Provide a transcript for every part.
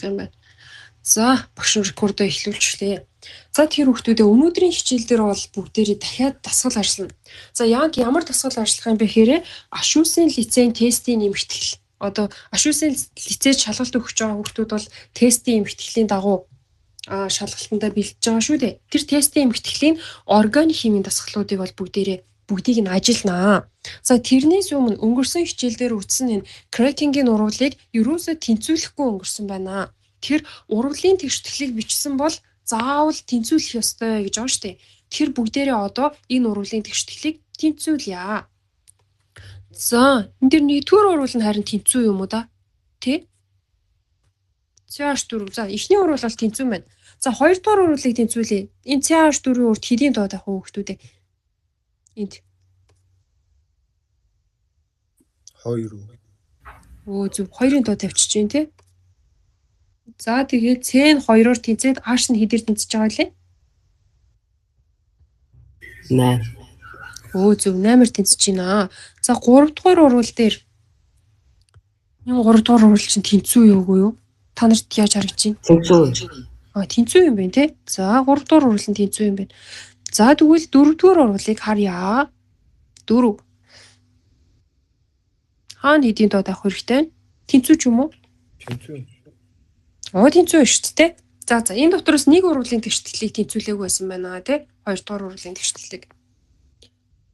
ажиллах юм байна. За багш рекордоо эхлүүлчихлээ. За тэр хүүхдүүдээ өнөөдрийн хичээл дээр бол бүгдээрээ дахиад дасгал ажиллана. За яг ямар дасгал ажиллах юм бэ гэхээр Ашуусын лицейн тестийн нэмэгтгэл. Одоо Ашуусын лицейд шалгалт өгч байгаа хүүхдүүд бол тестийн нэмэгтгэлийн дагуу шалгалтандаа бэлдэж байгаа шүү дээ. Тэр тестийн нэмэгтгэлийн органик химийн дасгалуудыг бол бүгдийг нь ажилланаа. За тэрнээс өмнө өнгөрсөн хичээлдэр үтсэн энэ крекингийн урвалыг ерөөсөө тэнцвүүлэхгүй өнгөрсөн байна. Тэр урвалын тэгштэглийг бичсэн бол заавал тэнцвүүлэх ёстой гэж байгаа шүү дээ. Тэр бүгдээрээ одоо энэ урвалын тэгштэглийг тэнцвүүлье. За энэ дэр нэгдүгээр урвал нь харин тэнцүү юм уу да? Тэ? CH4. За эхний урвал бол тэнцүү байна. За хоёрдугаар урвалыг тэнцвүүлье. Энэ CH4-ийн урд хэдийн доод авах хүүхдүүдээ? Энд 2. Зөв 2-ын доод тавьчих чинь тий. За тэгээд C-н 2-оор тэнцээд H нь хэдээр тэнцэж байгаа лээ? 8. Зөв 8-аар тэнцэж байна. За 3 дугаар урвал дээр энэ 3 дугаар урвал чинь тэнцүү юугүй юу? Та нарт яаж харагдаж байна? Тэнцүү. Тэнцүү юм байна тий. За 3 дугаар урвал нь тэнцүү юм байна. За тэгвэл 4 дугаар урвалыг харъя. 4. Хаана хэдийн доод авах хэрэгтэй? Тэнцүү ч юм уу? Тэнцүү. Тэнцүү шүү дээ. За энэ дотроос нэг урвалын тэгштэглийг тэнцүүлээгүй байсан байна тий. 2 дугаар урвалын тэгштэглийг.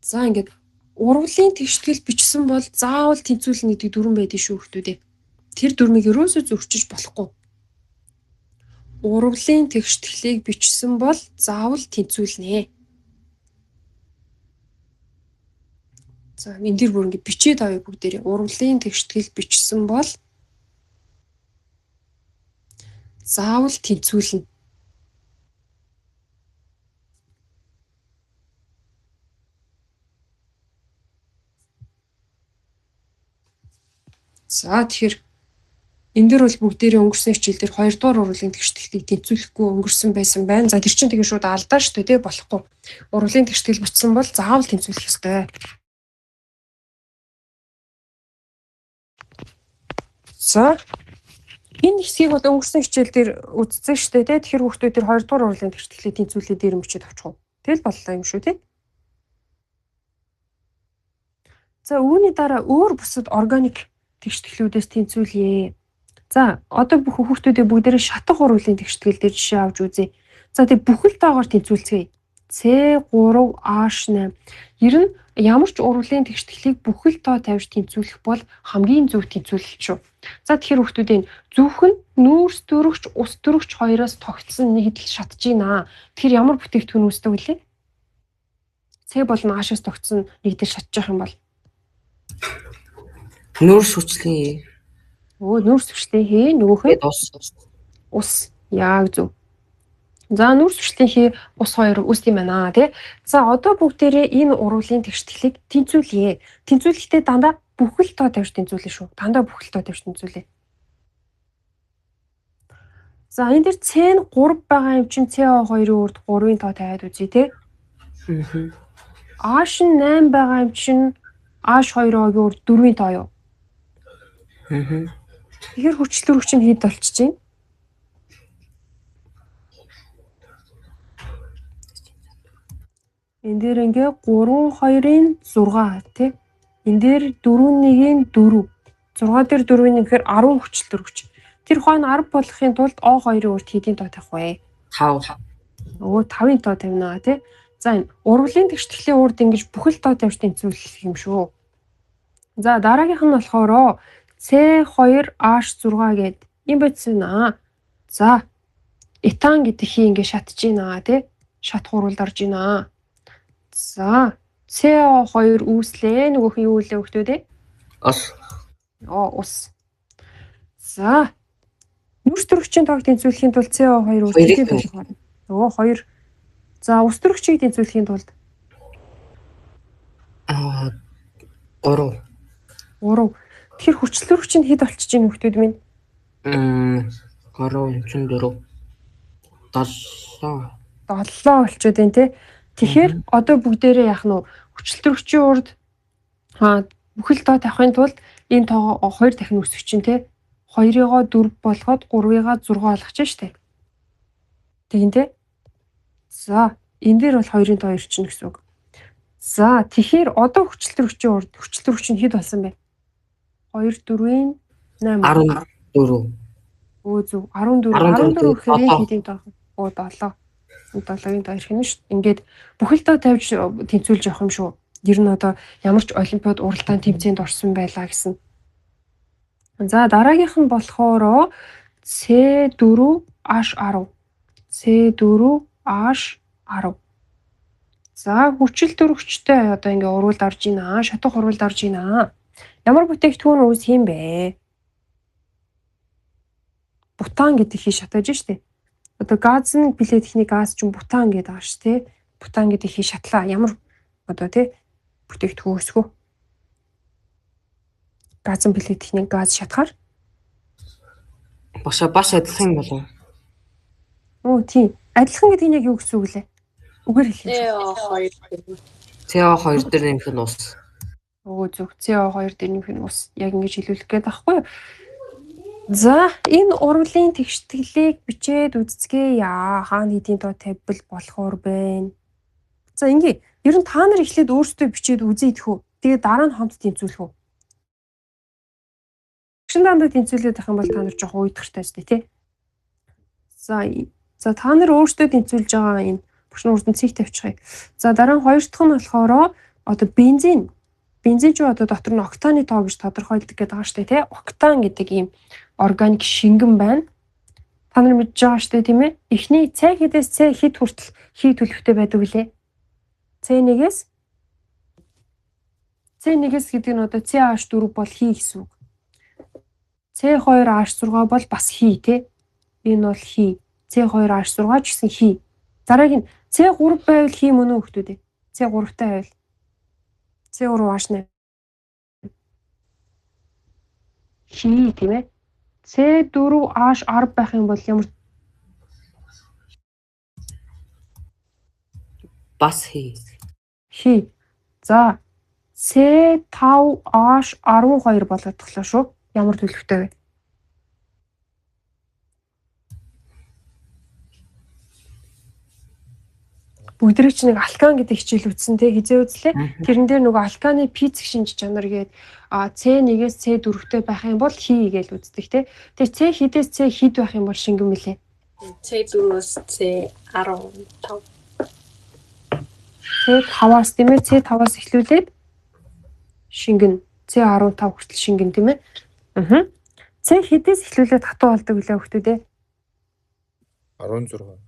За ингээд урвалын тэгштгэл бичсэн бол заавал тэнцүүлнэ гэдэг дүрэн байдаг шүү хүүхдүүдээ. Тэр дүрмийг ерөөсөө зөрчиж болохгүй. Урвалын тэгштэглийг бичсэн бол заавал тэнцүүлнэ. За энэ дэр бүр ингээд бичээд авъя бүгдээрээ. Урвалын тэгштгэл бичсэн бол заавал тэнцүүлнэ. За тэгэхээр энэ дэр бол бүгдээрээ өнгөрсөн хичээл дээр 2 дугаар урвалын тэгштэглийг тэнцүүлэхгүй өнгөрсөн байсан байна. За тэр чинь тэгээ шууд алдаа шүү дээ болохгүй. Урвалын тэгштгэл бичсэн бол заавал тэнцүүлэх ёстой. За энэ хэсгийг бол өнгөрсөн хичээл дээр үзсэн шүү дээ. Тэгэхээр хүүхдүүд тэр 2 дугаар урвалын тэгштэглийг тэнцүүлээ дээр мөчөд авчих уу. Тэгэл боллоо юм шүү тий. За үүний дараа өөр бусад органик тэгштэглүүдээс тэнцүүлье. За одоо бүх хүүхдүүдээ бүгдээрээ шатах урвалын тэгштгэл дээр жишээ авч үзье. За тэг бүхэл таагаар тэнцүүлцгээе. C3H8. Ер нь ямар ч урвалын тэгштэглийг бүхэл тоо тавьж тэнцүүлэх бол хамгийн зөв тэнцүүлэлт шүү. За тэгэхээр хүүхдүүдийн зөвхөн нүүрс дөрөгч, ус дөрөгч хоёроос тогтсон нэгдэл шатж байна. Тэгэхээр ямар бүтээгдэхүүн үүсдэг вүлээ? C болон H-аас тогтсон нэгдэл шатж явах юм бол Нүүрс хүчлийн. Нүүрс хүчлийн хий нөгөөх нь ус. Яг зөв. За нүүрс хүчлийн хий ус хоёр ус юм байна тий. За одоо бүгдээрээ энэ урвалын тэгштэглийг тэнцүүлье. Тэнцүүлэхдээ дандаа бүхэл тоо тавьж тэнцүүлнэ шүү. Дандаа бүхэл тоо тавьж тэнцүүлье. За энэ дээр C-н 3 байгаа юм чинь CO2-ын урд 3-ын тоо тавиад үзье тий. H нь 8 байгаа юм чинь H2-ын урд 4-ийн тоо юу? Тэгэхээр хүчил төрөгч нь хэд болчих чинь? Энд дээр ингээ 3 2-ын 6 тий. Энд дээр 4 1-ийн 4. 6 дээр 4-ийн гэхээр 10 хүчил төрөгч. Тэр хойно 10 болохын тулд O2-ын урд хэдийн тоо тавих вэ? 5. 5-ын тоо тавина тий. За энэ урвалын тэгштгэлийн урд ингэж бүхэл тоо тавьж тэнцвүүлэх юм шүү. За дараагийнх нь болохоор C2H6 гэдэг юм бодсон. За этан гэдэг хий ингэ шатж байна тий. Шат хуралд орж байна. За CO2 үүслээ нөгөөх нь юу үлээ хөхтүүдээ? Ус. Ус. За нүүрс төрөгчийн тоог тэнцвүүлэхийн тулд CO2 үүслийн тулд 2. За ус төрөгчийг тэнцвүүлэхийн тулд 3. Тэгэхээр хүчил төрөгч нь хэд болчих чинь хөхтүүд минь? 3 4 7 болчиход байна тий. Тэгэхээр одоо бүгдээрээ яах нь хүчил төрөгчийн урд бүхэл тоо тавихын тулд энэ тоогоо 2 дахин өсөх чинь тий 2-ыг 4 болгоод 3-ыг 6 болгочих штэ. Тэгин тэ. За, энэ дээр бол 2-ын тоо 2 чинь гэсэн үг. За, тэгэхээр одоо хүчлэлтөрөгч нь хэд болсон бэ? 2 4-ийн 8. 14. Өө зөв 14 гэхээр энэ хэдийн тоо? Оо 7. 7-ын тоо ирэх нь шүү. Ингээд бүхэлдээ тавьж тэнцүүлж явах юм шүү. Ер нь одоо ямар ч олимпиад уралдаан тэмцээнд орсон байлаа гэсэн. За, дараагийнх нь болохоор C4H10. C4H10. За, хүчлэлтөрөгчтэй одоо ингээ урвалд орж ийна. Шатах урвалд орж ийна. Ямар бүтээгдэхүүн үүсэх юм бэ? Бутан гэдэг хий шатаж штэ. Одоо газын плэт техник газ чинь бутан гэдэг байгаа ш тэ. Бутан гэдэг хий шатлаа. Ямар одоо тэ бүтээгдэхүүн үүсэх вэ? Газын плэт техник газ шатахаар Баш адилхан юм болов. Оо тийм. Адилхан гэдэг нь яг юу гэсэн үг лээ? Үгээр хэлээ. CO2 дээр нэмэх нь ус. Оо зөв. CO2 дээр нэмэх нь ус. Яг ингэж хэлүүлэх гээд байхгүй юу? За, энэ урвалын тэгшгэлийг бичээд үзцгээе. Хаана хэдийн тоо тавьбал болохоор байна. За, ингээ. Ер нь та нар эхлээд өөрсдөө бичээд үзээдэх үү? Тэгээд дараа нь хамт тэнцвүүлэх үү? Багш дандаа тэнцвүүлээд байх юм бол та нар жоохон уйдгартай шүү дээ, тий? За та нар өөрсдөө тэнцвүүлж байгаа энэ багш нар урд нь цэг тавьчихъя. За дараа нь хоёр дахь нь болохоор одоо бензин. Бензин ч одоо дотор нь октаны тоо гэж тодорхойлдог гэдэг байгаа шүү дээ, тий? Октан гэдэг ийм органик шингэн байна. Та нар мэдж байгаа шүү дээ, тийм ээ? Эхний C-ээс C хэд хүртэл хий төлөвтэй байдаг вүлээ? C1-ээс гэдэг нь одоо CH4 бол хий гэсэн үг. C2H6 бол бас хий тий. Энэ бол хий. C2H6 ч гэсэн хий. Дараагийн C3 байвал хий мөн үү хөлтүүдээ. C3-тай байвал C3H8. Хий тийм ээ. C4H10 байх юм бол ямар бас хий. Хий. За C5H12 болгочихлоо шүү. Ямар төлөвтэй вэ? Бүгдрийг ч нэг алкан гэдэг хичээл үтсэн те хизээ үзлээ. Тэрэн дээр нөгөө алканы физик шинж чанар гээд C1-ээс C4-тэй байх юм бол хий гэж үздэг те. Тэгээ C хідээс C хід байх юм бол шингэн мөлий. C4-өөс C15. C5-аас тийм ээ C5-аас эхлүүлээд шингэн C15 хүртэл шингэн тийм ээ. C хідээс эхлүүлээд хатуу болдог үлээ хөлтүүдээ. 16.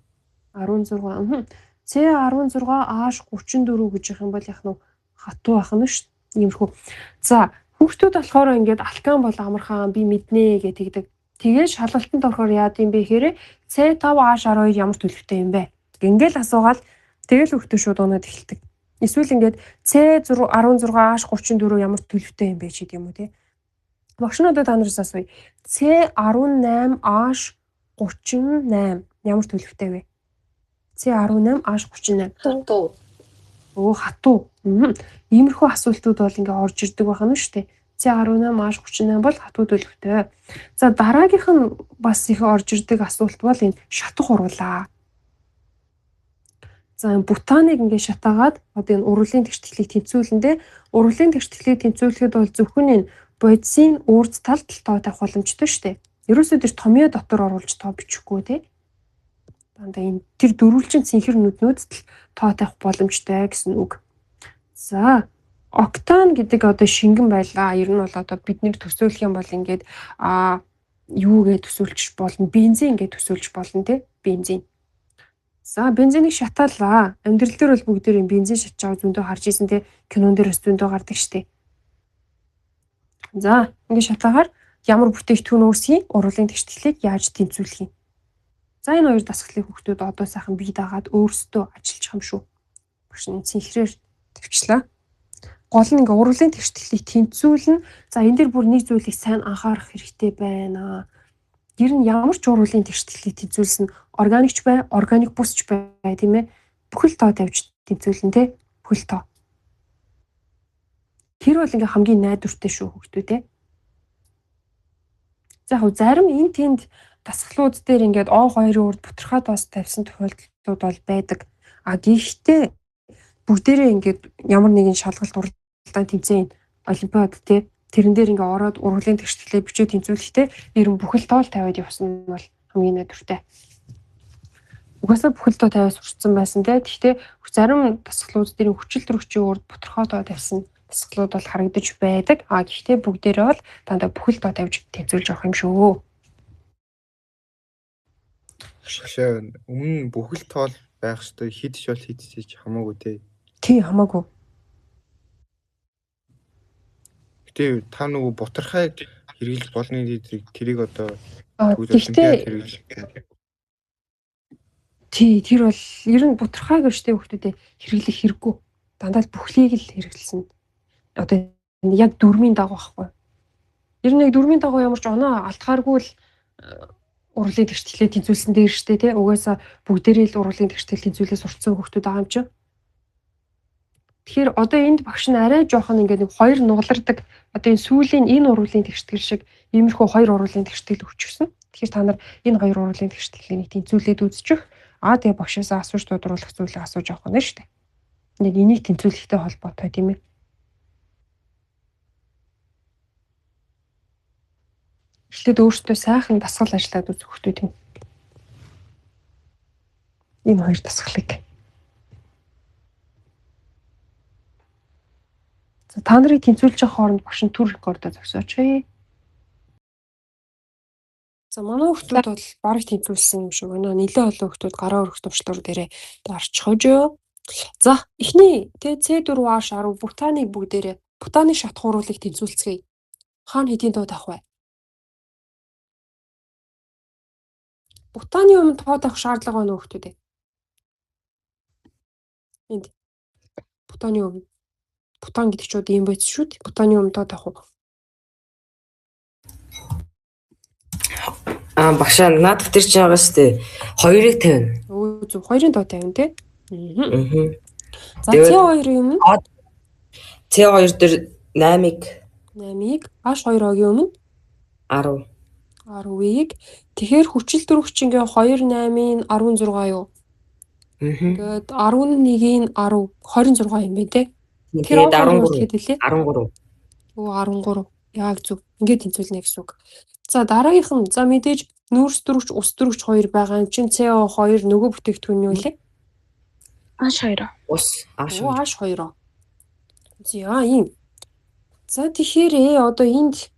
16. C16H34 гэж явах юм бол яг нь хатуу байх нь шүү дээ. Иймэрхүү. За, хүүхдүүд болохоор ингээд алкан бол амархан би мэднэ гэдэг. Тэгээд шалгалтанд орохоор яад юм бэ гэхээр C5H12 ямар төлөвтэй юм бэ? Ингээл асуугаал тэгэл хүүхдүүд шууд унаад эхэлдэг. Эсвэл ингээд C16H34 ямар төлөвтэй юм бэ ч гэдэг юм уу те. Багш надад та нараас асууя. C18H38 ямар төлөвтэй вэ? C18H38 хатуу. Оо хатуу. Иймэрхүү асуултууд бол ингээ орж ирдэг байх нь шүү дээ. C18H38 бол хатуу төлөвтэй. За дараагийнх нь бас их орж ирдэг асуулт бол энэ шатах урвалаа. За энэ бутаныг ингээ шатаагаад одоо энэ урвалын тэгшгэлийг тэнцвүүлэндээ урвалын тэгшгэлийг тэнцвүүлэхэд бол зөвхөн энэ бодисын үрд талд тоо тавих боломжтой шүү дээ. Ерөөсөө тэр томьёо дотор оруулж тоо бичихгүй те. Дандаа энэ тэр дөрвөлжин цэнхэр нүднүүдд тоо тавих боломжтой гэсэн үг. За октан гэдэг одоо шингэн байлаа. Ер нь бол одоо бидний төсөөлөх юм бол ингээд юу гэж төсөөлж болно? Бензин гэж төсөөлж болно те. Бензин. За бензинийг шатаалаа. Амьдрал дээр бол бүгдээр бензин шатж байгаа зөндөө харж ийсэн те. Кинон дээр өс зөндөө гардаг штэ. За ингээд шатаагаар ямар бүтээгдэхүүн үүсгий? Урвалын тэгшгэлийг яаж тэнцвүүлэх юм? За энэ хоёр дасгалыг хүүхдүүд одоо сайхан бие даагаад өөрсдөө ажиллах юм шүү. Багш нь цэнхрээр төвчлээ. Гол нь ингээ урвалын тэгшгэлийг тэнцвүүлнэ. За энэ дэр бүр нэг зүйлийг сайн анхаарах хэрэгтэй байна. Ер нь ямар ч урвалын тэгшгэлийг тэнцвүүлсэн органикч бай, органик бусч бай тийм ээ. Бүхэл тоо тавьж тэнцвүүлнэ те. Бүхэл тоо. Тэр бол ингээ хамгийн найдвартай шүү хүүхдүүд те. За яг зарим энэ тэнд дасгалууд дээр ингээд O2-ын урд бутархай тоос тавьсан тохиолдлууд бол байдаг. Гэхдээ бүгдээрээ ингээд ямар нэгэн шалгалт уралдаан тэмцээн олимпиад те тэрэн дээр ингээ ороод урлагийн тэгшлэлээ бичиж тэмцүүлэхдээ ер нь бүхэл тоол тавиад явсан нь бол хамгийн найдвартай. Угаасаа бүхэл тоо тавиад сурцсан байсан те. Гэхдээ зарим дасгалууд дээр хүчил төрөгчийн урд бутархай тоо тавьсан дасгалууд бол харагдаж байдаг. Гэхдээ бүгдээрээ бол дандаа бүхэл тоо тавьж тэмцүүлж явах юм шүү. Шашаа өмнө бүхэл тоол байх ёстой хэд ч бол хэд ч хамаагүй те. Тий хамаагүй. Гэтэ та нөгөө бутархайг хэрэглэж болно тэрийг одоо Гэхдээ тий тэр бол ер нь бутархайг өштэй хүмүүстэй хэрэглэх хэрэггүй. Дандаа л бүхлийг л хэрэглэсэн. Одоо яг дөрмийн дагуу байхгүй. Ер нь яг дөрмийн дагуу ямар ч оноо алдгааргүй л урлагийн тэгшлэлээ тэнцвүүлсэн дээр штэ тий. Угаасаа бүгдээрээ л урлагийн тэгшлэл тэнцвүүлээ сурцсан хүмүүс байгаа юм чи. Тэгэхээр одоо энд багш нь арай жоохон ингээд нэг хоёр нугалардаг одоо энэ сүүлийн энэ урлагийн тэгштгэл шиг иймэрхүү хоёр урлагийн тэгштгэл өгчихсөн. Тэгэхээр та нар энэ хоёр урлагийн тэгштгэлийг тэнцвүүлээд үзчих. Тэгээ багшаасаа асууж тодруулах зүйлээ асууж авах нь шүү дээ. Нэг энийг тэнцвүүлэхтэй холбоотой тийм ээ. Эхлээд өөртөө сайхан дасгал ажиллаад үзэх хэрэгтэй тийм. Энэ хоёр дасгалыг. За та нарыг тэнцвүүлж явах хооронд багш нь түр рекордоо зогсооч. За манай хүмүүс бол бараг тэнцвүүлсэн юм шиг байна. Нилээ олон хүмүүс гараа өргөх төвчлөр дээрээ дарчихж. За эхний C4H10 бутаныг бүгдээрээ бутаны шатхууруулыг тэнцвүүлцгээе. Хаана хэдийн тоо тавих вэ? Бутаны өмнө тоо тавих шаардлага байна уу хүмүүс? Энд бутаны өмнө бутан гэдэг чууд юм байц шүү дээ. Бутаны өмнө тоо тавих уу? Багшаа наадах тэр чинь байгаа шүү дээ. 2-ыг тавина. Зөв 2-ын тоо тавина тий. За C2 юм. C2 дээр 8-ыг H2-гийн өмнө 10. 10-ыг тэгэхээр хүчил төрөгчингээ 2 8-ийн 16 юу? Тэгээд 11-ийн 10 26 юм байна тий. Тэр 13. 13. 13. Яг зөв. Ингээд тэнцвүүлнэ гэсэн үг. За дараагийнх нь за мэдээж нүүрс төрөгч ус төрөгч 2 байгаа юм чинь CO2 нөгөө бүтээгдэхүүн юу вэ? H2. Ус H2. За ийм. За тэгэхээр одоо энд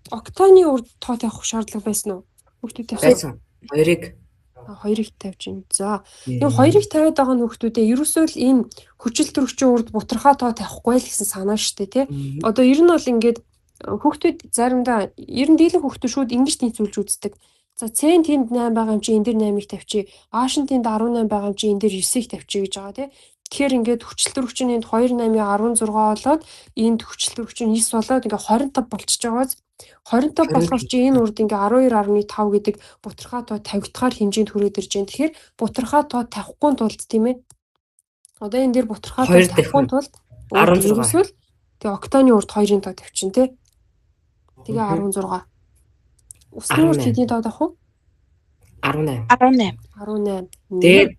октаны урд тоо тавих шаардлага байсан уу? Хүүхдүүд байсан. 2-ыг 2-ыг тавьж байна. За энэ 2-ыг тавиад байгаа нь хүүхдүүдээ ерөөсөө л энэ хүчил төрөгчийн урд бутархай тоо тавихгүй л гэсэн санаа шүү дээ тий. Одоо ер нь бол ингээд хүүхдүүд заримдаа ер нь дийлэн хүүхдүүд шууд ингэж тэнцвүүлж үздэг. За C-ийн тэнд 8 байгаа юм чи энэ дэр 8-ыг тавьчих. H-ын тэнд 18 байгаа юм чи энэ дэр 9-ыг тавьчих гэж байгаа тий. Тэгэхээр ингээд хүчил төрөгчийн энд 2 8-ийн 16 болоод энд хүчил төрөгчийн 9 болоод ингээд 25 болчихж байгааз 25 болохоор чи энэ урд ингээ 12.5 гэдэг бутархай тоо тавигдахаар хэмжээнд хүрээд ирж байна. Тэгэхээр бутархай тоо тавихгүй тулд тийм ээ. Одоо энэ дээр бутархай тоо тавихгүй тулд 16. Тэгээ октаны урд 2-ын тоо тавьчин тий. Тэгээ 16. Усны урд хэдийн тоо тавих вэ? 18. 18. Тэгээд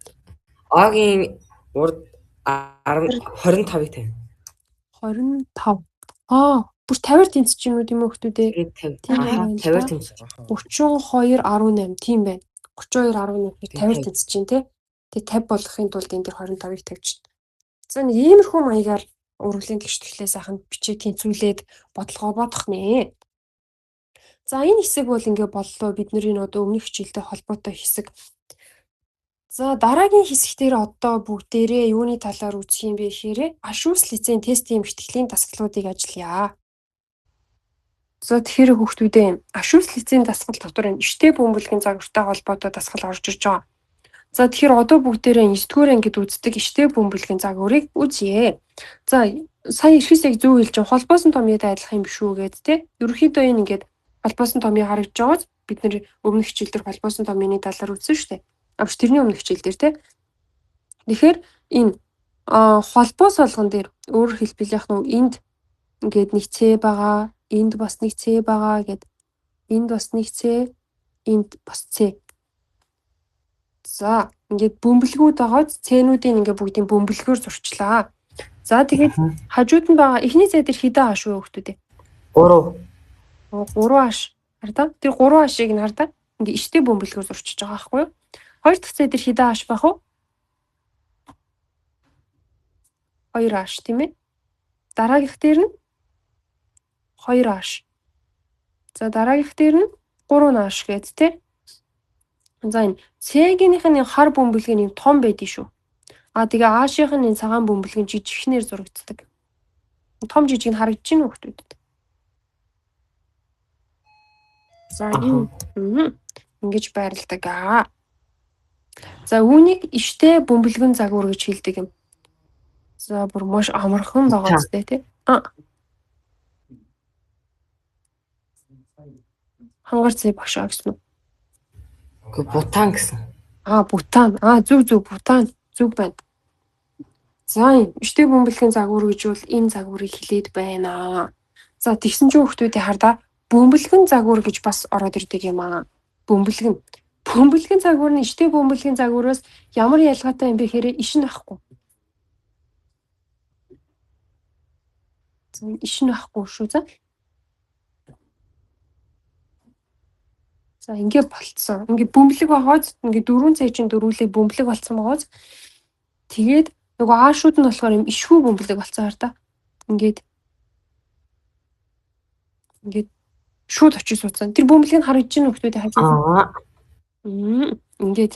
О-гийн урд 25-ыг тавина. 25. Бүр 50-аар тэнцэж юм уу тийм үү хүмүүдээ? Тийм 50-аар тэнцэж. 32 18 тийм байна. 32 18 50-аар тэнцэж чинь тий. Тэгээ 50 болгохын тулд энэ дэр 25-ыг тавьчих. За нэг иймэрхүү маягаар урлагийн тэгшлэлээ сайхан бичээ тэнцвүүлээд бодлогоо бодох нэ. За энэ хэсэг бол ингээ боллоо бидний одоо өмнөх хичээлтэй холбоотой хэсэг. За дараагийн хэсгээр одоо бүгдээрээ юуны талаар үзэх юм бэ гэхээр ашүүс лиценз тестийн эмхтгэлийн дасгалуудыг ажиллая. За тэгэхээр хүүхдүүдээ ашүүс лиценз дасгал дотор энэ иштэй бөмбөлгийн загвартай холбоотой дасгал орж ирж байгаа. За тэгэхээр одоо бүгдээрээ 9-р ангид үздэг иштэй бөмбөлгийн загварыг үзье. За сая ихэсэг зөв хэлж байгаа холбоосон томьёотой адилхан юм биш үү гэд те. Ерөнхийдөө энэ ингээд холбоосон томьёо харагдж байгааз бид нэр өмнөх хичээлдэр холбоосон томьёоны талаар үзсэн шүү дээ. Авч тэрний өмнөх хичээлдэр те. Тэгэхээр энэ холбоос болгон дээр өөрөөр хэлбэл яг нь энд ингээд нэг C байгаа, энд бас нэг C байгаа гэд Энд бас нэг С, энд бас С. За, ингээд бөмбөлгүүд байгаа. Цэнүүдийн ингээд бүгдийн бөмбөлгөөр зурчлаа. За, тэгээд хажууд нь байгаа эхний зай дээр хэдэн хаш вэ хүүхдүүд? 3. 3 хаш. Хардаа. Тэр 3 хашийг нь хардаа. Ингээд иштэй бөмбөлгөөр зурчиж байгаа байхгүй юу? Хоёр дахь зай дээр хэдэн хаш байх вэ? 2 хаш тийм ээ. Дараагийнх дээр нь 2 хаш. За, дараагийнх дээр нь 3 хаш гэдэг тийм. За, энэ С-гийнх нь хар бөмбөлг нь том байдгийг шүү. Тэгээ Аашийнх нь цагаан бөмбөлг нь жижигхнэр зурагддаг. Том жижиг нь харагдаж байна уу хүүхдүүдэд? За, ингэж байрладаг аа. За, үүнийг иштэй бөмбөлгөн загвар гэж хэлдэг юм. За, бүр маш амархан байгаа зү тий. Хангаар цай багшаа гэсэн үү? Бутан гэсэн. Бутан. Зүг бутан. Зүг байна. За, иштэй бөмбөлгийн загвар гэж бол энэ загварыг хэлээд байна. За, тэгсэн чинь хүүхдүүдээ хардаа бөмбөлгөн загвар гэж бас ороод ирдэг юм аа. Бөмбөлгөн загвар нь иштэй бөмбөлгийн загвараас ямар ялгаатай юм бэ гэхээр иш нь байхгүй. За, иш нь байхгүй шүү. За, ингээд болцсон. Ингээд бөмбөлөг байгаач ингээд 4 цай чинь дөрвөлээ бөмбөлөг болцсон байгаач. Тэгээд нөгөө аашууд нь болохоор юм ишхүү бөмбөлөг болцсон хар та. Ингээд шууд очиж суудсан. Тэр бөмбөлгийг харагдаж байна хүүхдүүдээ хажууд. Ингээд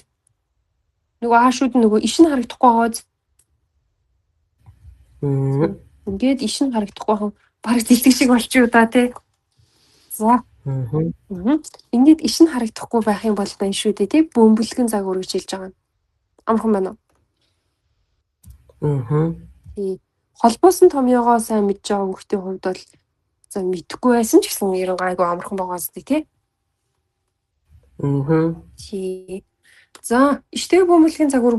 нөгөө аашууд нь нөгөө иш нь харагдахгүй байгаач. Ингээд иш нь харагдахгүй хав баг зэлдэг шиг болчих юу да тий. За. Ингээд иш нь харагдахгүй байх юм бол байна шүү дээ тий. Бөмбөлгөн загвар гэж хэлж байгаа. Амархан байна уу? Тий. Холбоосон томьёогоо сайн мэдж байгаа хүүхдийн хувьд бол за мэдхгүй байсан ч гэсэн ер нь гайгүй амархан байгаа зү тий. Тий. За, иштэй бөмбөлгийн загвар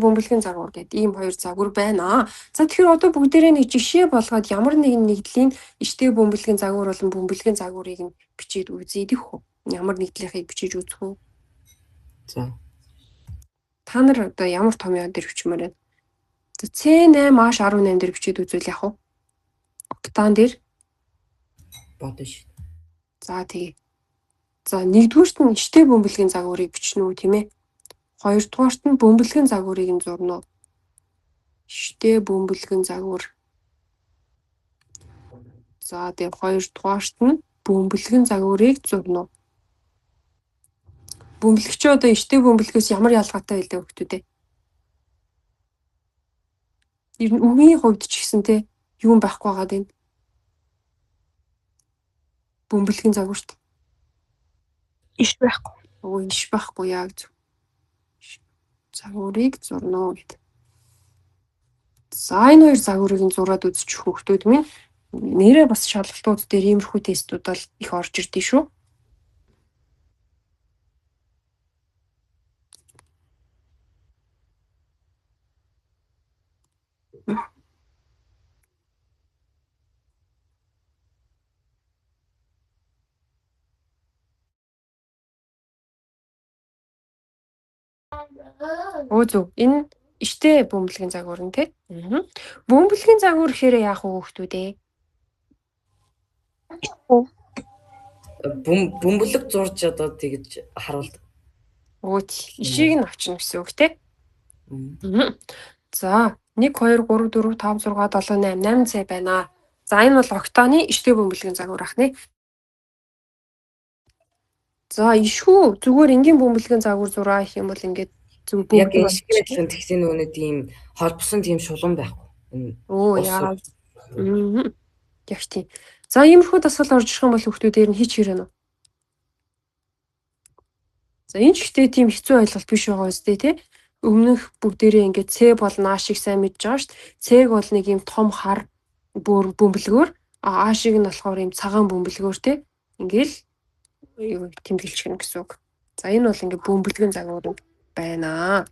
гэдэг ийм хоёр загвар байна. За, тэгэхээр одоо бүгдээрээ нэг жишээ болгоод ямар нэгэн нэгдлийн иштэй бөмбөлгийн загвар болон бөмбөлгийн загварыг нь бичээд үзье гэх үү? Ямар нэгдлийнхийг бичиж үзэх үү? За. Та нар одоо ямар томьёон дээр бичмээр байна? За, C8H18 дээр бичээд үзвэл яах вэ? Октан дээр бодно шүү. За, тэгээ. За, нэгдүгüүрт нь иштэй бөмбөлгийн загварыг бичнэ үү, тийм ээ? Хоёрдугаарт нь бөмбөлгөн загварыг нь зурна уу? Иштэй бөмбөлгөн загвар. За, тэгээ хоёрдугаарт нь бөмбөлгөн загварыг зурна уу? Бөмбөлөгч одоо иштэй бөмбөлгөөс ямар ялгаатай байлаа хүүхдүүдээ? Ер нь үгийн хувьд ч гэсэн те юу байхгүй байгаад байна. Бөмбөлгөн загварт иш байхгүй. Иш байхгүй яг зөв. Загварыг зурна гэдэг. За, энэ хоёр загварыг нь зураад үзчих хүүхдүүд минь. Нэрээ бас шалгалтууд дээр иймэрхүү тестүүд бол их орж ирдэ шүү. Зөв. Энэ иштэй бөмбөлгийн загвар нь тий. Бөмбөлгийн загвар гэхээр яах вэ хүүхдүүд ээ? Бөмбөлөг зурж одоо тэгж харуулдаг. Ишийг нь авчна гэсэн үг тий. За, 1 2 3 4 5 6 7 8 8 цай байна. За, энэ бол октаны иштэй бөмбөлгийн загвар ахны. За, ишхүү зүгээр энгийн бөмбөлгийн загвар зураа гэх юм бол ингээд зөв яг ишгээр тэгсэн нөгөө тийм холбосон тийм шулуун байхгүй. Яа. Яг тийм. За, иймэрхүү дасгал орж ирэх юм бол хүүхдүүдээр нь хийх хэрэг нь. За, энэ ч ихтэй тийм хэцүү ойлголт биш байгаа үстэй тий. Өмнөх бүгдээрээ ингээд С болно А шиг сайн мэдж байгаа шүү дээ. С-г бол нэг юм том хар бөмбөлгөөр, А шиг нь болохоор юм цагаан бөмбөлгөөр тий. Ингээл юу тэмдэглэж гэнэ гэсэн үг. За, энэ бол ингээд бөмбөлгөн загвар байна.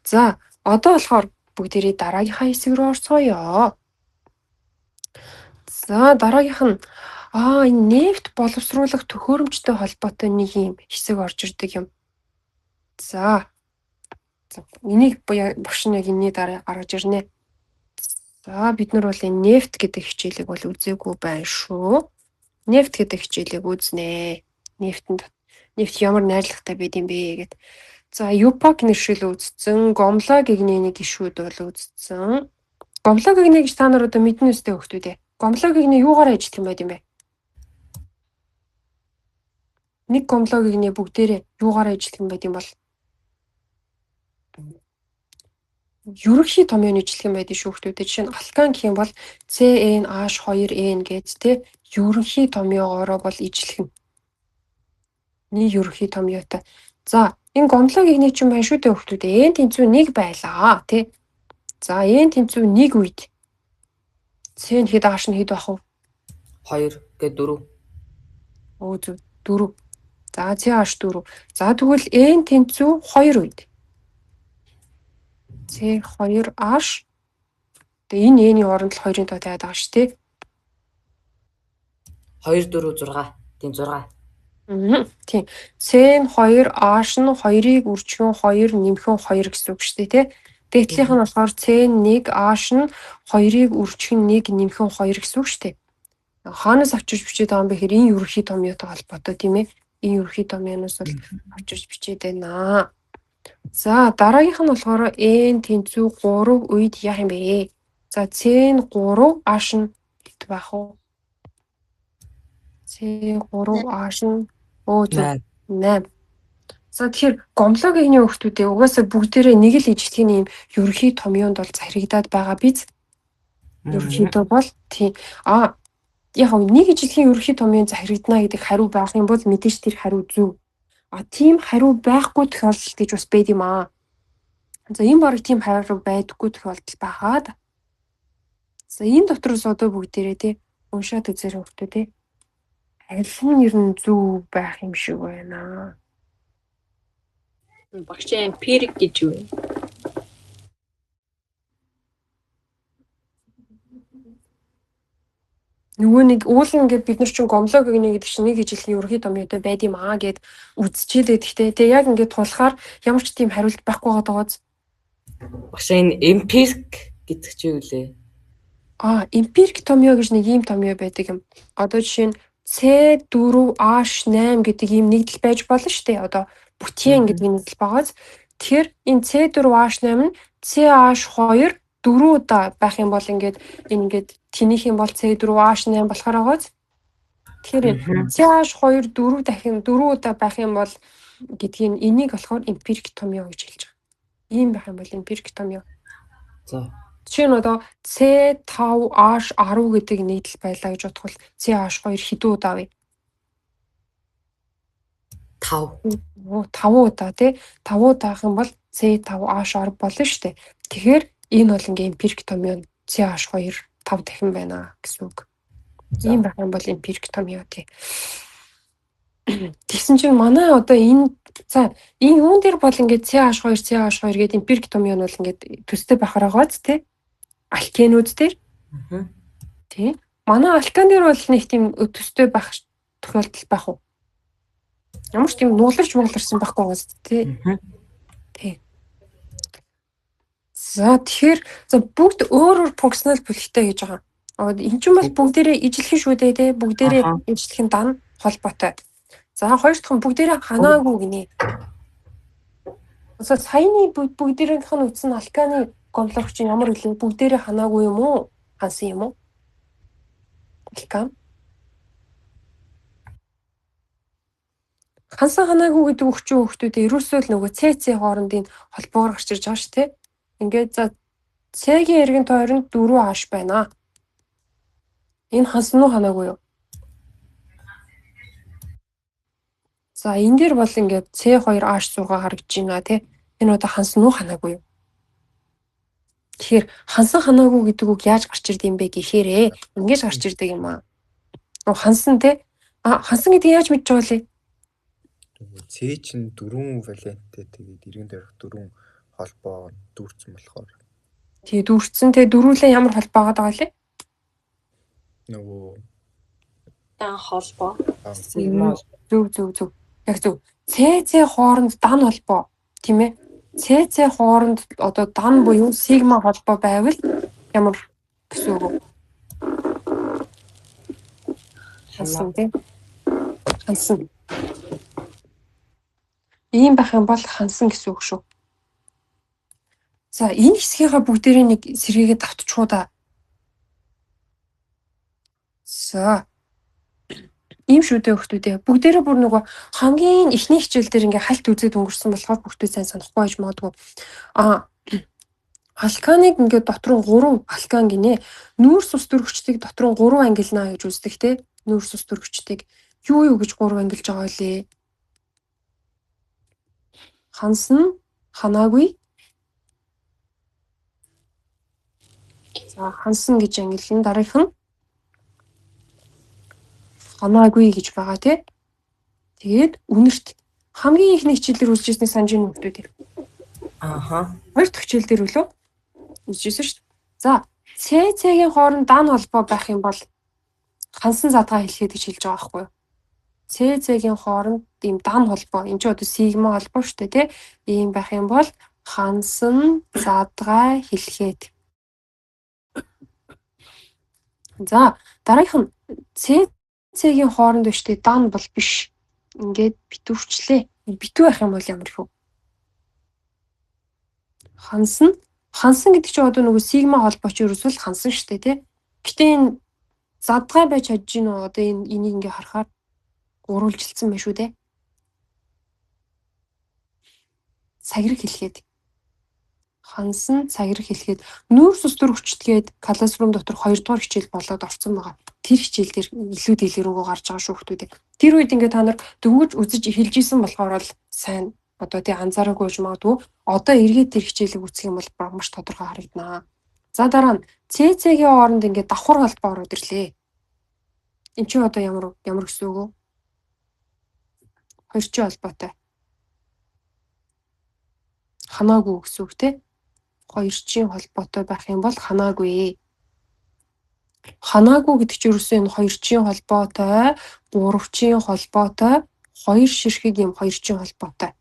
За, одоо болохоор бүгдээрээ дараагийнхаа хэсэг рүү орцгоё. За, дараагийнх нь Энэ нефт боловсруулах төхөөрөмжтэй холбоотой нэг юм хэсэг орж ирдэг юм. За энийг багш нь яг энэний дараа гаргаж ирнэ. За бид нар бол энэ нефт гэдэг хичээлийг бол үзээгүй байна шүү. Нефт гэдэг хичээлийг үзнэ. Нефт ямар найрлагатай байд юм бэ гэд. За ЮПАК нэршил үзсэн, гомлоо гэгний нэг гишүүд бол үзсэн. Гомлоо гэгний гэж та нар одоо мэднэ үстэй хөхтүүд ээ. Гомлоо гэгний юугаар ажиллах юм байд юм бэ? Нэг гомлоо гэгний бүгдээрээ юугаар ажиллах юм байд юм бол ерөнхий томьёоны ажиллах юм байдаг шүү хөхтүүд. Жишээ нь алкан гэх юм бол CnH2n гэж тэ ерөнхий томьёогоороо бол ижилхэн. Нэг ерөнхий томьёотой. За энэ гомлоо гэгний чинь байна шүү дээ хөхтүүд. N тэнцүү 1 байлаа тий. За N тэнцүү 1 үед C хэд H нь хэд бах вэ? 2 гээд 4. Оо зөв 4. За CH 4. За тэгвэл N тэнцүү 2 үед C2H тэгээ энэ N-ийн оронд л 2-ын тоо тавиад байгаа шүү тий. 2 4 6. Тийм 6. Тийм. C2H нь 2-ыг үржихүүн 2 нэмэхүүн 2 гэсэн үг шүү дээ тий. Дээдлийнх нь болохоор C1H нь 2-ыг үржихүүн 1 нэмэхүүн 2 гэсэн үг шүү дээ. Хаанаас авчирч бичээд байгаа юм бэ гэхээр энэ ерөнхий томьёотой холбоотой тийм ээ. Энэ ерөнхий томьёоноос бол авчирч бичээд байна. За дараагийнх нь болохоор N тэнцүү 3 үед яах юм бэ? За C3H нь хэд байх вэ? C3H нь 8. За тэгэхээр гомлоо гэгний хөхтүүдээ угаасаа бүгдээрээ нэг л ижилтгийн юм ерөнхий томьёонд бол заригдаад байгаа биз? Ерөнхийдөө бол тийм. Яг нэг ижилтгийн ерөнхий томьёонд заригдана гэдэг хариу байх юм бол мэдээж тэр хариу зөв. Тийм хариу байхгүй тохиолдол гэж бас байд юм аа. За энэ бараг тийм хариу байдаггүй тохиолдол байгаад. За энэ дотроос одоо бүгдээрээ тий уншаад үзээрэй хөхтөө тий. Аль нь ер нь зөв байх юм шиг байна. Багш эмпирик гэж юу вэ? Нөгөө нэг уулын ингээд бид нар чинь гомлоо гэгнэ гэдэг чинь нэг ижилхэн ерөнхий томьёотой байд юм аа гэд үзчихээд гэхдээ тэг яг ингээд тулахаар ямар ч тийм хариулт байхгүй байгааз. Багш энэ эмпирик гэдэг чи юу лээ? Эмпирик томьёо гэж нэг ийм томьёо байдаг юм. Одоо жишээ нь C4H8 гэдэг ийм нэгдэл байж болно шүү дээ. Одоо бүтэн гэдэг нэгдэл байгааз. Тэгэхээр энэ C4H8 нь CH2 4 удаа байх юм бол ингээд тэнийх юм бол C4H8 болохоор байгааз. Тэгэхээр CH2 4 дахин 4 удаа байх юм бол гэдгийг энийг болохоор эмпирик томьёо гэж хэлж байгаа. Ийм байх юм бол эмпирик томьёо. За. Жишээ нь одоо C5H10 гэдэг нэгдэл байлаа гэж бодвол CH2 хэдэн удаа вэ? 5. 5 удаа тий. 5 удаа ах юм бол C5H10 болно шүү дээ. Тэгэхээр энэ бол ингээ эмпирик томьёо CH2 5 дахин байна гэсэн үг. Ийм байх юм бол эмпирик томьёо тий. Тэгсэн чинь манай одоо энэ юун дээр бол ингээ CH2 гэдэг эмпирик томьёо нь бол ингээ төстэй байхаар байгааз тий. Алкенууд дээр. Тий. Манай алкан дээр бол нэг тийм төстэй байх тохиолдол байх уу? Ямар ч тийм нууларсан байхгүй байгаас тий. Тий. За тэгэхээр бүгд өөр функционал бүлэгтэй гэж байгаа. Энэ ч юм бол бүгдээрээ ижилхэн шүү дээ тий. Бүгдээрээ ижилхэн дан холбоотой. За хоёр дахь нь бүгдээрээ ханаагүй гинэ. Саяны бүгдээрийнх нь үтсэн алканы гомлогч ямар үлээ бүгдээрээ ханаагүй юм уу? Хансан юм уу? Алкан. Хансан ханаагүй гэдэг өгчөө хөхтүүдээ ерөөсөө л нөгөө CC хоорондын холбоогоор гарч ирж байгаа шүү дээ. Ингээд за C-ийн эргэн тойронд 4H байна. Энэ хансан уу ханаагүй юу? За энэ дээр бол ингээд C2H6 харагдаж байна тий. Энэ одоо хансан уу ханаагүй юу? Тэгэхээр хансан ханаагүй гэдэг үг яаж гарч ирд юм бэ гэхээрээ ингэж гарч ирдэг юм аа. Хансан тий. Хансан гэдэг яаж мэдж байгаа лээ? C чинь 4 валенттэй тэгээд эргэн тойрох 4 холбоо дүүрсэн болохоор. Тэгээ дүүрсэн тэгээ дөрвөлээ ямар холбоо байгаа лээ? Нөгөө дан холбоо. Сигма Зөв. Яг зөв. ЦЦ хооронд дан холбоо тийм ээ. ЦЦ хооронд одоо дан буюу сигма холбоо байвал ямар гэсэн үг вэ? Хансан тийм. Хансан. Ийм байх юм бол хансан гэсэн үг шүү. За энэ хэсгийнхаа бүгдээрээ нэг сэргээгээд давтчихуу да. За. Ийм шүү дээ хүүхдүүдээ. Бүгдээрээ бүр нөгөө хамгийн эхний хичээл дээр ингээ хальт үзээд өнгөрсөн болохоор бүгдээ сайн санахгүй байж магадгүй. Алканыг ингээ дотор нь 3 алкан гинэ. Нүүрс ус төрөгчдийг дотор нь 3 ангилнаа гэж үздэг те. Нүүрс ус төрөгчдийг юу гэж 3 ангилж байгаа вэ? Хансан, ханаагүй. За хансан гэж ангилна. Дараагийнх нь ханаагүй гэж байгаа тий. Тэгээд үнэрт хамгийн ихний хичээлээр үзчихсэнийг санаж байна уу гэдэг. Ааха. Хоёр дахь хичээл дээр үлээ үзчихсэн шүү дээ. За ЦЦ-гийн хооронд дан холбоо байх юм бол хансан задгаа хэлхийд гэж хэлж байгаа байхгүй юу? ЦЦ-гийн хооронд ийм дан холбоо энэ ч одоо сигма холбоо шүү дээ тий. Ийм байх юм бол хансан задгаа хэлхийд. За дараагийнх нь ЦЦ-гийн хооронд биштэй дан бол биш. Ингээд битүүрчлээ. Битүү байх юм бол ямар хөө? Хансан гэдэг чинь одоо нөгөө сигма холбооч ерөөсөл хансан шүү дээ тий. Гэтэ энэ задгаа байж чадж гин үү? Одоо энийг ингээ харахаар гурвалжилсан байна шүү дээ. Цагираг хэлхийд. Хансан цагираг хэлхийд нүүрс ус төрөгчдгээд классрум дотор 2 дугаар хичээл болоод орсон байгаа. Тэр хичээл дээр илүү дэлгэрэнгүй гарч байгаа шүү хүүхдүүдээ. Тэр үед ингээ та нар дөнгөж үзэж эхэлж исэн болохоор л сайн одоо тий анзаараагүй ч магадгүй. Одоо эргээд тэр хичээлийг үзэх юм бол маш тодорхой харагдана. За дараа нь ЦЦ-гийн хооронд ингээ давхар холбоо ороод ирлээ. Энд чи одоо ямар гэсэн үг вэ? Хоёрчин холбоотой. Ханаагүй гэсэн үг тий. Хоёрчин холбоотой байх юм бол ханаагүй. Ханаагүй гэдэг чинь ерөөсөө энэ хоёрчин холбоотой, гуравчин холбоотой, хоёр ширхэг юм хоёрчин холбоотой.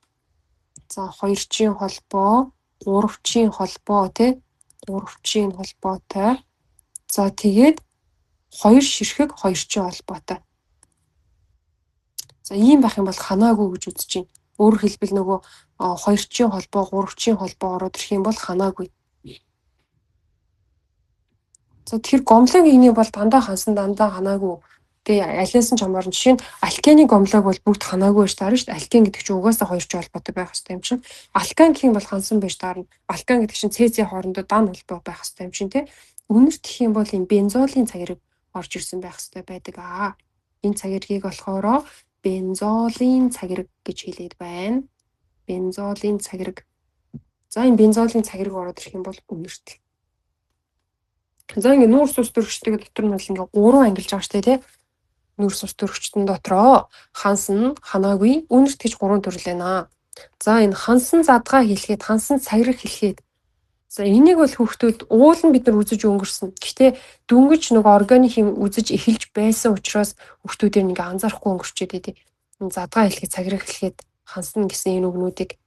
За хоёрчин холбоо, гуравчин холбоо тий. Гуравчин холбоотой. За тэгээд хоёр ширхэг хоёрчин холбоотой. За ийм байх юм бол ханаагүй гэж үзэж байна. Өөрөөр хэлбэл нөгөө хоёрчин холбоо, гуравчин холбоо ороод ирэх юм бол ханаагүй. За тэгэхээр гомлог игний бол дандаа хансан, дандаа ханаагүй. Тэгээ алиас нь чамаар нь жишээ нь алканы гомлог бол бүгд ханаагүй байж таарна шүү дээ. Алкан гэдэг чинь угаасаа хоёрчин холбоотой байх хэрэгтэй юм чинь. Алкан гэх юм бол хансан байж таарна. Алкан гэдэг чинь ЦЦ хоорондоо дан холбоо байх хэрэгтэй юм чинь тий. Үнэрт гэх юм бол энэ бензолийн цагираг орж ирсэн байх хэрэгтэй байдаг аа. Энэ цагиргийг болохоро бензолийн цагираг гэж хэлээд байна. Бензолийн цагираг. За энэ бензолийн цагираг ороод ирэх юм бол үнэрт. За ингээ нүүрс ус төрөгчдөг дотор нь бол ингээ 3 ангилж байгаа шүү дээ тий. Нүүрс ус төрөгчдөн дотроо хансан, ханаагүй, үнэрт гэж 3 төрөл байна. За энэ хансан задгаа хэлхийд, хансан цагираг хэлхийд. За энийг бол хүүхдүүд уул нь бид нар үзэж өнгөрсөн. Гэхдээ дөнгөж нэг органик юм үзэж эхэлж байсан учраас хүүхдүүдээр ингээ анзаарахгүй өнгөрчээд дээ. Энэ задгаа хэлхийд, цагираг хэлхийд хансан гэсэн энэ үгнүүдийг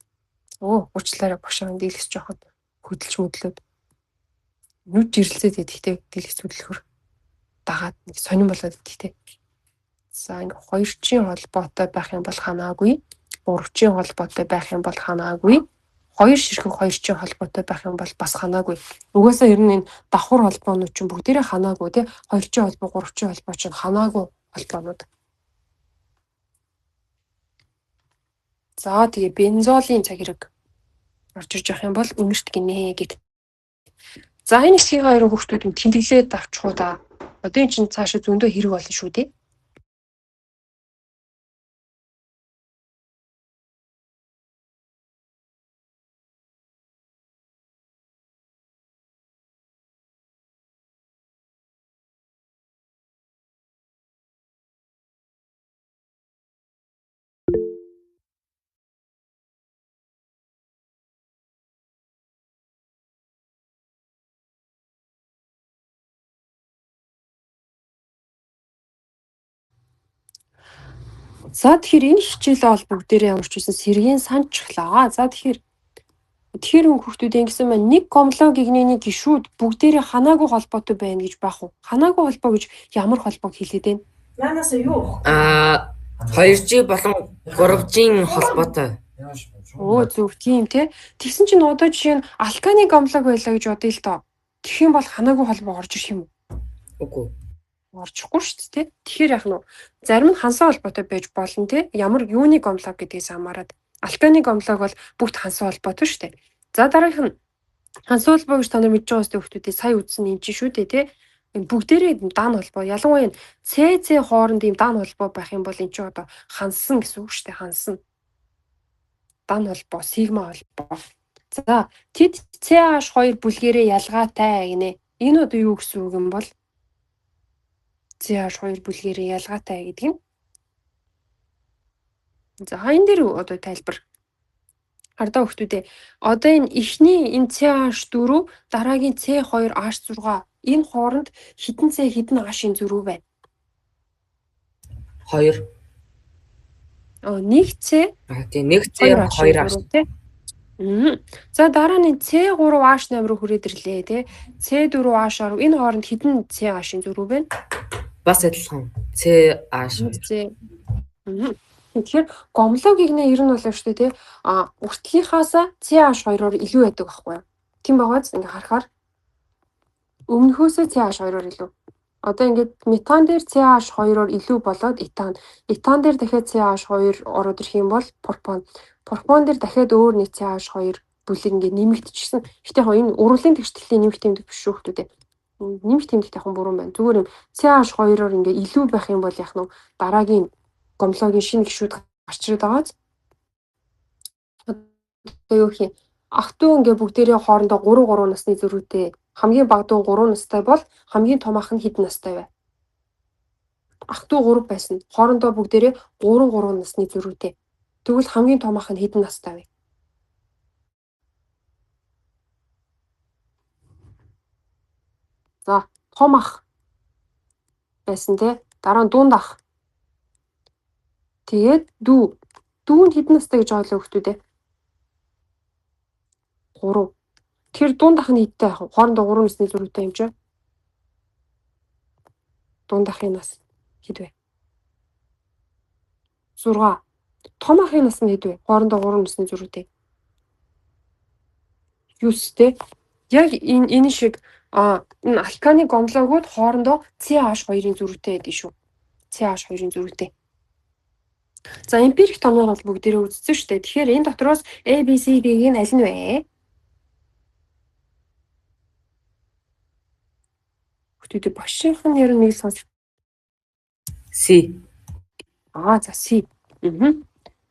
уучлаарай багшаа дийлгэж жоохот хөдөлж möдлөөд нүд жирэлцээд идэхтэй дийлгэж хөдөлгөр дагаад нэг сонирн болоод идэхтэй. За ингээ хоёрчин холбоотой байх юм бол ханаагүй, гуравчин холбоотой байх юм бол ханаагүй, хоёр ширхэг хоёрчин холбоотой байх юм бол бас ханаагүй. Угаасаа ер нь энэ давхар холбоонууд чинь бүгдээрээ ханаагүй тий. Хоёрчин холбоо, гуравчин холбоо чинь ханаагүй холбоонууд. За тэгээ бензолийн цагираг орж ирж явах юм бол үнэрт гинэ гэд. За энэ хэсгийн хоёр хүүхдүүд нь тэмдэглээд авчихуу да. Одоо эн чинь цаашаа зөндөө хэрэг болно шүү дээ. За тэгэхээр энэ хичээлээ бол бүгдээрээ ямар ч үсэн сэргийн санджглаа. За тэгэхээр хүүхдүүд ингэсэн байна. Нэг гомлоо гэгнэний гишүүд бүгдээрээ ханаагүй холбоотой байна гэж байх уу? Ханаагүй холбоо гэж ямар холбоог хэлээд байна? Наанаас юу? 2G болон 3G-ийн холбоотой. Өө зөв тийм те. Тэгсэн чинь одоо жишээ нь алканы гомлог байлаа гэж бодъё л доо. Тэгэх юм бол ханаагүй холбоо орж ирэх юм уу? Үгүй. Орчихгүй шүү дээ те. Тэгэхээр яах нь вэ? Зарим нь хансан холбоотой байж болно те. Ямар юуны гомлог гэдгээс хамаарат. Алканы гомлог бол бүгд хансан холбоотой шүү дээ. За дараагийнх нь хансан холбоо гэж та нар мэдж байгаа хүмүүстээ сая үзсэн юм чинь шүү дээ те. Энэ бүгдээрээ даан холбоо. Ялангуяа энэ CC хооронд ийм даан холбоо байх юм бол эн чинь одоо хансан гэсэн үг шүү дээ. Хансан. Даан холбоо, сигма холбоо. За тэд CH2 бүлгэрээ ялгаатай гинэ. Энэ одоо юу гэсэн үг юм бол CH2 бүлгэрээ ялгаатай гэдэг нь. За энэ дээр одоо тайлбар. Хардаа хүмүүстээ одоо энэ эхний энэ CH4 дараагийн C2H6 энэ хооронд хэдэн C хэдэн H-ийн зөрүү байна? 2. Нэг C. Тийм нэг C 2H. За дараа нь C3H8 руу хүрээд ирлээ тий. C4H10 энэ хооронд хэдэн CH-ийн зөрүү байна? Бас адилхан. CH. Тэгэхээр гомлоо гэгнээ ер нь бол шүү дээ тий. Уртлынхаасаа CH2-оор илүү байдаг байхгүй юу? Тийм байгааз ингээ харахаар өмнөхөөсөө CH2-оор илүү. Одоо ингээд метан дээр CH2-оор илүү болоод этан. Этан дээр дахиад CH2 ороод ирэх юм бол пропон. Пропон дээр дахиад өөр нэг CH2 бүлэг ингээд нэмэгдчихсэн. Гэтэ яг энэ урлагийн тэгшлэлийн нэмэгт тэмдэг биш шүү дээ. Нэмэгт тэмдэгт яхан буруу байна. Зүгээр юм CH2-оор ингээд илүү байх юм бол яг нь дараагийн гомлоогийн шинэ гишүүд гарч ирээд байгааз. Одоо юу гэх юм? Ах トゥ ингээ бүгдээрээ хоорондоо 3 насны зөрүүтэй. Хамгийн бага дуу 3 настай бол хамгийн том ах нь хэдэн настай вэ? Ах トゥ 3 байсан. Хоорондоо бүгдээрээ 3 насны зөрүүтэй. Тэгвэл хамгийн том ах нь хэдэн настай вэ? За, том ах байсан те. Дараа нь дунд ах. Тэгээд дүү. Дүү нь хэдэн настай гэж ойлоо хүмүүстээ? 3. Тэр дунд ах нь хэдтэй ах вэ? Хоорондоо 3 насны зөрүүтэй юм чи. Дунд ахын нас хэд вэ? 6. Том ахын нас нь хэд вэ? Хоорондоо 3 насны зөрүүтэй. 9 те. Яг энэ шиг энэ алканы гомлоогууд хоорондоо CH2-ийн зөрүүтэй байдаг шүү. CH2-ийн зөрүүтэй. За эмпирик томноор бол бүгдээрээ үзсэн шүү дээ. Тэгэхээр энэ дотроос A, B, C, D-ийг нь аль нь вэ? Хүүхдүүд багшийнх нь ярин нэг сонс. C. За C.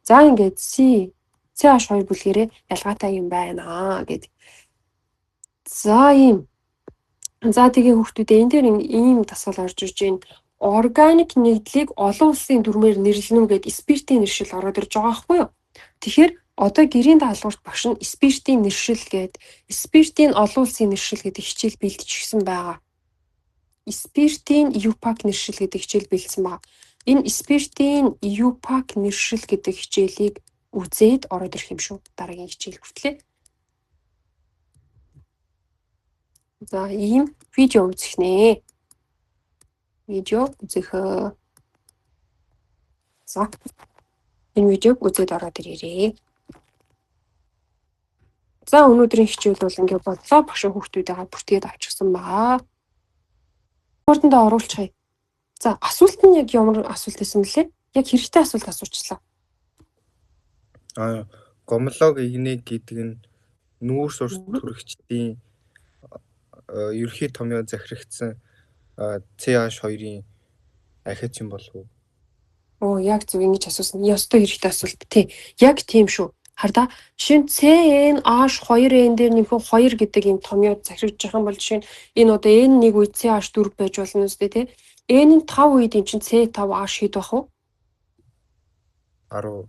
За ингээд C CH2 бүлгэрээ ялгаатай юм байна гэдэг. За ийм. За тэгээ хүүхдүүдээ энэ дээр ийм дасгал орж ирж байна. Органик нэгдлийг олон улсын дүрмээр нэрлэнэ гэдэг спиртийн нэршил ороод ирж байгаа байхгүй юу? Тэгэхээр одоо гэрийн даалгаварт багш нь спиртийн нэршил гэдэг спиртийн олон улсын нэршил гэдэг хичээл бэлтжижсэн байгаа. Спиртийн UPAC нэршил гэдэг хичээл бэлдсэн байгаа. Энэ спиртийн UPAC нэршил гэдэг хичээлийг үзээд ороод ирэх юм шүү. Дараагийн хичээл хүртлээ. За ийм видео үзэх нэ. Видео үзэх. За энэ видеог үзээд ороод ирээрээ. За өнөөдрийн хичээл бол ингээд бодлоо багш хүүхдүүдээ бүртгээд авчихсан баа. Хурдандаа оруулчихъя. За асуулт нь яг ямар асуулт байсан бэлээ? Яг хэрэгтэй асуулт асуучлаа. Гомлог игнэ гэдэг нь нүүр сурс төрөгчдийн ерхий томьёо захирагдсан CH2-ийн ахиц юм болов уу? Яг зөв ингэж асуусан. Ёстой хэрэгтэй асуулт тий. Яг тийм шүү. Хардаа жишээ нь CnH2n дээр нэмэх 2 гэдэг юм томьёо захирагдж байгаа юм бол жишээ нь энэ одоо N1 үед CH4 байж болно үстэй тий. N-ийн 5 үед эн чинь C5H хэд байх вэ? 12.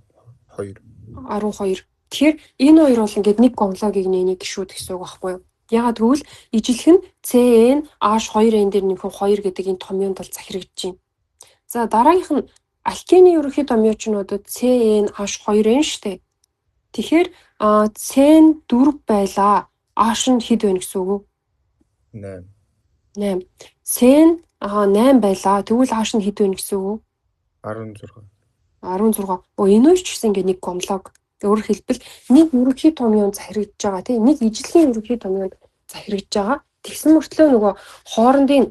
12. Тэгэхээр энэ хоёр бол ингээд нэг гомлогийг нэг гişүүд гэсэн үг байхгүй юу? Ягаад гэвэл ижилх нь CnH2n дээр нэмэх 2 гэдэг энэ томьёонд бол захирагдж байна. За дараагийнх нь алкены ерөнхий томьёо ч нь одоо CnH2n штэ. Тэгэхээр Cn 4 байлаа. H нь хэд вэ гэсэн үг үү? 8. 8. Cn 8 байлаа. Тэгвэл H нь хэд вэ гэсэн үг үү? 16. 16. Энэ хоёр ч гэсэн ингээ нэг гомлог. Өөрөөр хэлбэл нэг ерөнхий томьёонд захирагдж байгаа тийм нэг ижлэгийн ерөнхий томьёонд захирагдж байгаа. Тэгсэн мөртлөө нөгөө хоорондын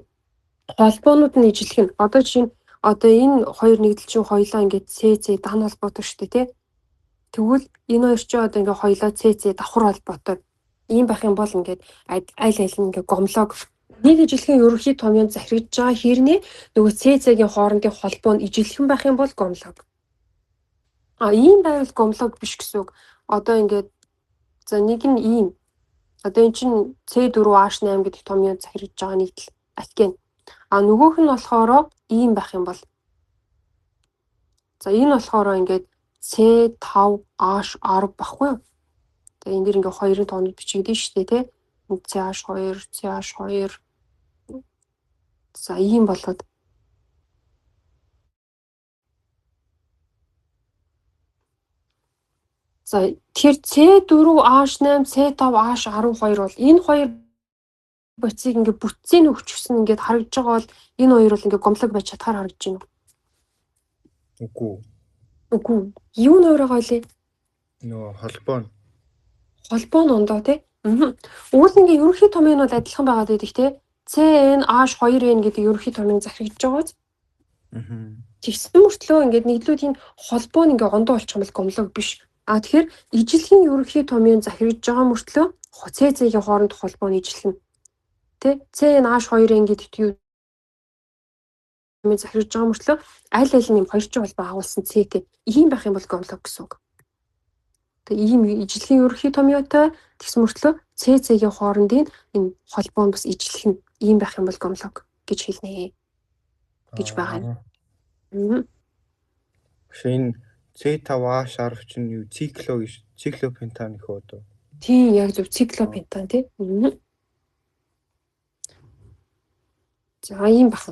холбоонууд нь ижлэх нь одоо жишээ нь одоо энэ хоёр нэгдэлчин хоёлаа ингээд CC дан холбоотой шүү дээ тий. Тэгвэл энэ хоёр ч одоо ингээ хоёлаа CC давхар холбоотой ийм байх юм бол ингээд аль аль нь ингээ гомлог нэг ижлэгийн ерөнхий томьёонд захирагдж байгаа хэрнээ нөгөө CC-гийн хоорондын холбоо нь ижлэхэн байх юм бол гомлог. Ийм байвал гомлог биш гэсэн үг. Одоо ингээд за нэг нь ийм. Одоо эн чинь C4H8 гэдэг томьёонд захирагдж байгаа нийтлэл алкен. Нөгөөх нь болохоор ийм байх юм бол. За энэ болохоор ингээд C5H10 баггүй юу? Тэгээ энэ дэр ингээд хоёрын тоонууд бичигдэн шүү дээ тий. CH2, CH2. За ийм болоод за тэгэхээр C4H8, C5H12 бол энэ хоёр боцыг ингээ бүтцийн өвчсөн ингээд харагдж байгаа бол энэ хоёр бол ингээ гомлог байж чадхаар харагдаж байна уу? Үгүй. Юу нөр байгаа лээ? Нөө холбоо нь. Холбоо нь ондоо тий. Уул ингээ ерөнхий томьёо нь бол адилхан байгаад байдаг тий. CnH2n гэдэг ерөнхий томьёо захирагдж байгааз. Тэгсэн мөртлөө ингээд нийтлүүдийн холбоо нь ингээ ондоо болчих юм бол гомлог биш. Тэгэхээр ижлэгийн ерөнхий томьёо захирагдж байгаа мөртлөө CC-ийн хооронд холбоо нь ижлэх нь. Тэ CnH2n гэдэг юу захирагдж байгаа мөртлөө аль аль нь юм хоёр ч холбоо агуулсан C-тэй ийм байх юм бол гомлог гэсэн үг. Тэгээ ийм ижлэгийн ерөнхий томьёотой тэгсэн мөртлөө CC-ийн хоорондын энэ холбоо нь бас ижлэх нь ийм байх юм бол гомлог гэж хэлнэ гэж байгаа юм. Шинэ C5H10 чинь юу циклопентан их одоо. Тийм яг зөв циклопентан тий. За ийм бах.